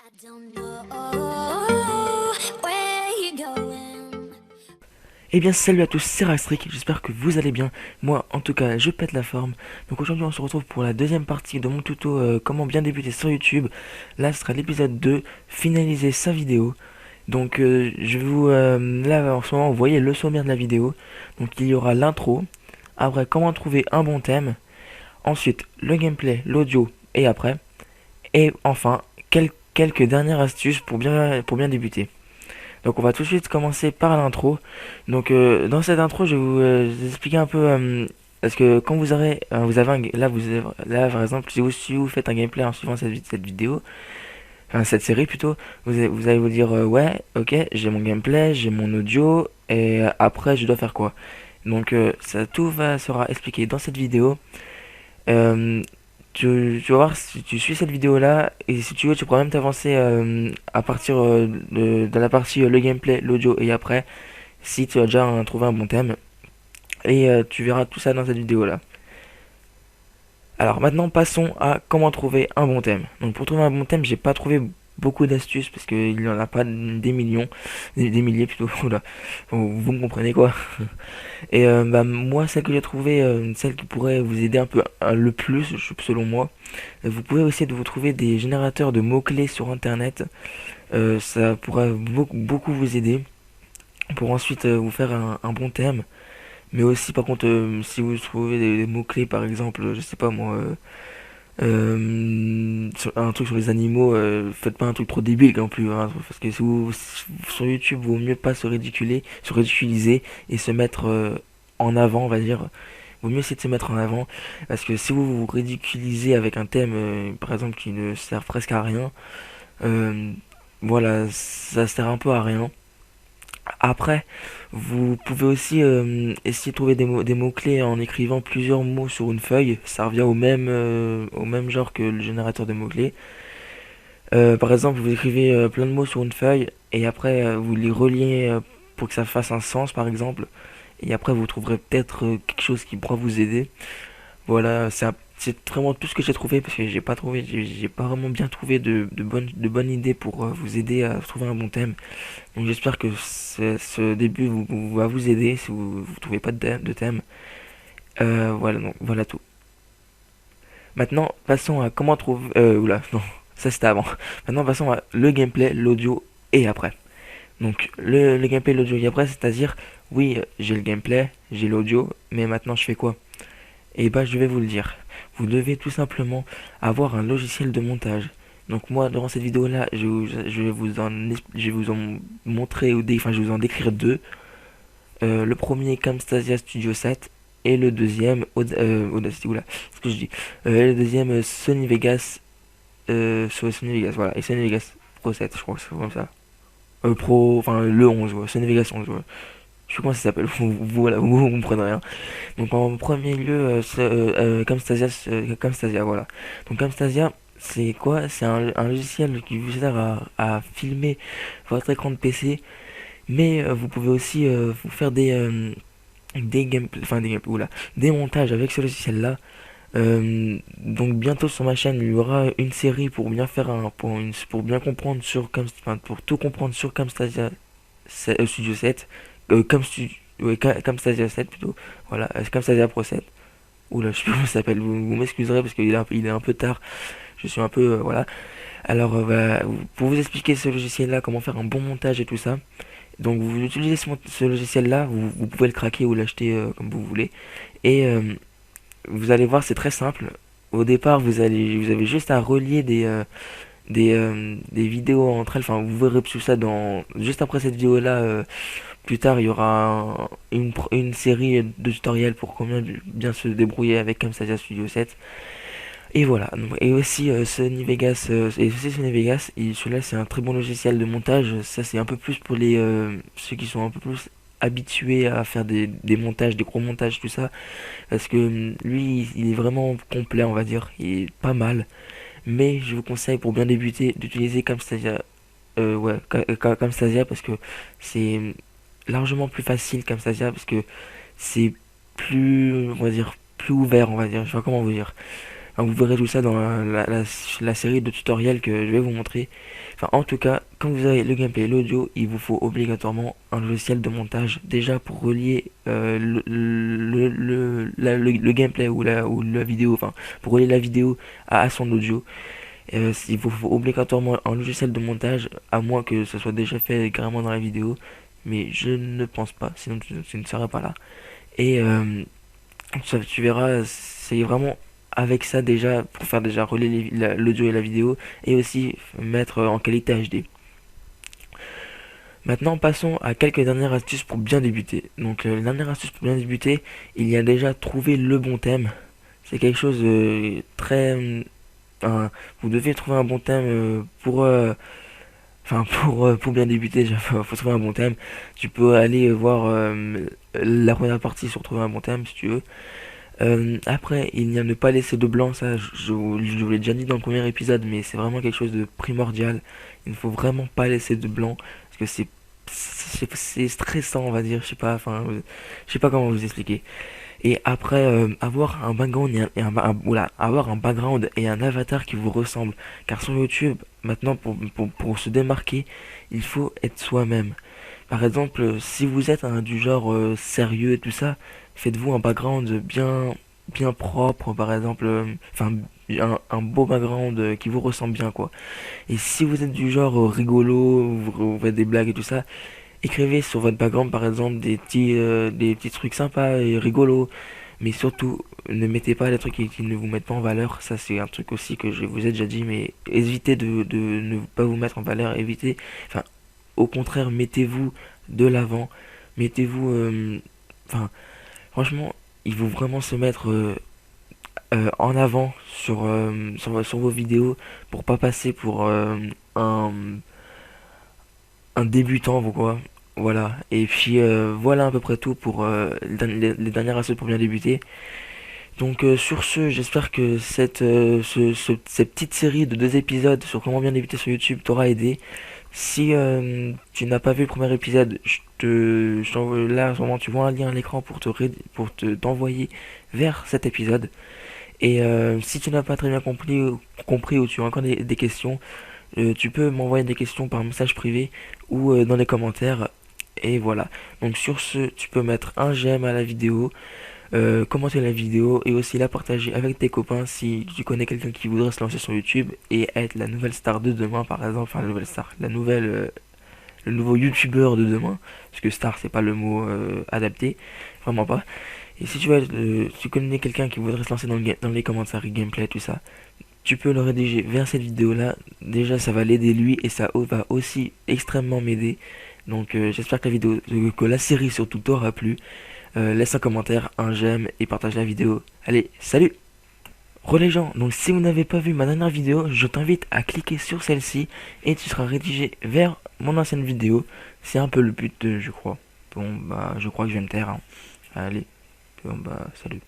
I don't know where you're going. Eh bien salut à tous, c'est Rastrick, j'espère que vous allez bien. Moi en tout cas je pète la forme. Donc aujourd'hui on se retrouve pour la deuxième partie de mon tuto comment bien débuter sur YouTube. Là ce sera l'épisode 2, finaliser sa vidéo. Donc je vous... là en ce moment vous voyez le sommaire de la vidéo. Donc il y aura l'intro, après comment trouver un bon thème, ensuite le gameplay, l'audio et après. Et enfin quelques dernières astuces pour bien débuter. Donc on va tout de suite commencer par l'intro. Donc dans cette intro, je vais vous expliquer un peu parce que quand vous avez là par exemple si vous faites un gameplay en suivant cette vidéo, enfin cette série plutôt, vous allez vous dire ouais, ok, j'ai mon gameplay, j'ai mon audio et après je dois faire quoi. Donc ça tout sera expliqué dans cette vidéo. Euh, tu vas voir si tu suis cette vidéo là et si tu veux tu pourras même t'avancer à partir de la partie le gameplay, l'audio et après si tu as déjà trouvé un bon thème et tu verras tout ça dans cette vidéo là. Alors maintenant passons à comment trouver un bon thème. Donc pour trouver un bon thème j'ai pas trouvé beaucoup d'astuces parce qu'il n'y en a pas des millions, des milliers plutôt, oula, vous me comprenez quoi. Et bah, moi, celle que j'ai trouvée, celle qui pourrait vous aider un peu le plus, selon moi, vous pouvez aussi de vous trouver des générateurs de mots-clés sur Internet. Ça pourra beaucoup vous aider pour ensuite vous faire un bon thème. Mais aussi, par contre, si vous trouvez des mots-clés, par exemple, je sais pas moi, un truc sur les animaux, faites pas un truc trop débile non plus, hein, parce que sur YouTube, vaut mieux pas se ridiculiser et se mettre en avant, on va dire. Vaut mieux essayer de se mettre en avant, parce que si vous vous ridiculisez avec un thème, par exemple, qui ne sert presque à rien, euh, voilà, ça sert un peu à rien. Après, vous pouvez aussi essayer de trouver des mots-clés en écrivant plusieurs mots sur une feuille. Ça revient au même genre que le générateur de mots-clés. Par exemple, vous écrivez plein de mots sur une feuille et après vous les reliez pour que ça fasse un sens, par exemple. Et après, vous trouverez peut-être quelque chose qui pourra vous aider. Voilà, c'est vraiment tout ce que j'ai trouvé parce que j'ai pas vraiment bien trouvé de bonnes idées pour vous aider à trouver un bon thème. Donc j'espère que ce début va vous aider si vous ne trouvez pas de thème. Voilà, donc voilà tout. Maintenant, passons à comment trouver... oula, non, ça c'était avant. Maintenant, passons à le gameplay, l'audio et après. Donc le gameplay, l'audio et après, c'est-à-dire, oui, j'ai le gameplay, j'ai l'audio, mais maintenant je fais quoi? Et bah je vais vous le dire. Vous devez tout simplement avoir un logiciel de montage. Donc moi, durant cette vidéo-là, je vais vous en montrer, enfin je vais vous en décrire deux. Le premier Camtasia Studio 7 et le deuxième Audacity, oula, ce que je dis. Et le deuxième Sony Vegas, sur Sony Vegas, voilà, et Sony Vegas Pro 7, je crois que c'est comme ça. Pro, enfin le 11, ouais, Sony Vegas 11, ouais. Je sais plus comment ça s'appelle, voilà, vous comprenez rien. Donc en premier lieu, Camtasia, voilà. Donc Camtasia, c'est quoi? C'est un logiciel qui vous sert à filmer votre écran de PC, mais vous pouvez aussi vous faire des montages avec ce logiciel-là. Donc bientôt sur ma chaîne, il y aura une série pour bien faire pour bien comprendre pour tout comprendre sur Camtasia Studio 7, Camtasia 7 plutôt. Voilà, Camtasia Pro 7. Oula, je sais plus comment ça s'appelle. Vous m'excuserez parce qu'il est un peu tard. Je suis un peu voilà. Alors pour vous expliquer ce logiciel-là, comment faire un bon montage et tout ça. Donc vous utilisez ce logiciel-là, vous pouvez le craquer ou l'acheter comme vous voulez. Et vous allez voir, c'est très simple. Au départ, vous avez juste à relier des vidéos entre elles. Enfin, vous verrez tout ça juste après cette vidéo-là. Plus tard, il y aura une série de tutoriels pour comment bien se débrouiller avec Camtasia Studio 7. Et voilà. Et aussi Sony Vegas. Et celui-là, c'est un très bon logiciel de montage. Ça, c'est un peu plus pour ceux qui sont un peu plus habitués à faire des montages, des gros montages, tout ça. Parce que lui, il est vraiment complet, on va dire. Il est pas mal. Mais je vous conseille pour bien débuter d'utiliser Camtasia. Ouais, Camtasia parce que c'est largement plus facile Camtasia parce que c'est plus, on va dire, plus ouvert, on va dire. Je sais pas comment vous dire. Vous verrez tout ça dans la série de tutoriels que je vais vous montrer. Enfin, en tout cas, quand vous avez le gameplay et l'audio, il vous faut obligatoirement un logiciel de montage. Déjà pour relier le gameplay ou la vidéo, enfin, pour relier la vidéo à son audio. Il vous faut obligatoirement un logiciel de montage, à moins que ce soit déjà fait carrément dans la vidéo. Mais je ne pense pas, sinon tu ne serais pas là. Et tu verras, c'est vraiment avec ça déjà, pour faire déjà relier l'audio et la vidéo, et aussi mettre en qualité HD. Maintenant, passons à quelques dernières astuces pour bien débuter. Donc, la dernière astuce pour bien débuter, il y a déjà trouvé le bon thème. C'est quelque chose de très... vous devez trouver un bon thème pour bien débuter, déjà, faut trouver un bon thème. Tu peux aller voir la première partie sur trouver un bon thème si tu veux. Après, il n'y a ne pas laisser de blanc, ça je vous l'ai déjà dit dans le premier épisode, mais c'est vraiment quelque chose de primordial. Il ne faut vraiment pas laisser de blanc, parce que c'est stressant, on va dire, je sais pas comment vous expliquer. Et après, avoir un background avoir un background et un avatar qui vous ressemble. Car sur YouTube, maintenant, pour se démarquer, il faut être soi-même. Par exemple, si vous êtes du genre sérieux et tout ça, faites-vous un background bien propre, par exemple, un beau background qui vous ressemble bien, quoi. Et si vous êtes du genre rigolo, vous faites des blagues et tout ça, écrivez sur votre background, par exemple, des petits trucs sympas et rigolos. Mais surtout, ne mettez pas les trucs qui ne vous mettent pas en valeur. Ça, c'est un truc aussi que je vous ai déjà dit, mais évitez de ne pas vous mettre en valeur. Enfin, au contraire, mettez-vous de l'avant. Mettez-vous, enfin, franchement, il faut vraiment se mettre en avant sur vos vidéos pour pas passer pour un, un débutant, quoi. Voilà. Et puis voilà à peu près tout pour les dernières astuces pour bien débuter. Donc sur ce, j'espère que cette petite série de 2 épisodes sur comment bien débuter sur YouTube t'aura aidé. Si tu n'as pas vu le premier épisode, là en ce moment tu vois un lien à l'écran pour t'envoyer vers cet épisode. Et si tu n'as pas très bien compris ou tu as encore des questions, tu peux m'envoyer des questions par message privé ou dans les commentaires. Et voilà. Donc sur ce, tu peux mettre un j'aime à la vidéo, commenter la vidéo et aussi la partager avec tes copains si tu connais quelqu'un qui voudrait se lancer sur YouTube et être la nouvelle star de demain par exemple, enfin la nouvelle star, le nouveau youtubeur de demain, parce que star c'est pas le mot adapté, vraiment pas. Et si tu connais quelqu'un qui voudrait se lancer dans les commentaires, gameplay, tout ça, tu peux le rédiger vers cette vidéo là. Déjà ça va l'aider lui et ça va aussi extrêmement m'aider. Donc j'espère que que la série surtout t'aura plu. Laisse un commentaire, un j'aime et partage la vidéo. Allez, salut! Les gens, donc si vous n'avez pas vu ma dernière vidéo, je t'invite à cliquer sur celle-ci et tu seras rédigé vers mon ancienne vidéo. C'est un peu le but, je crois. Bon, bah, je crois que je vais me taire, hein. Allez, bon, bah, salut.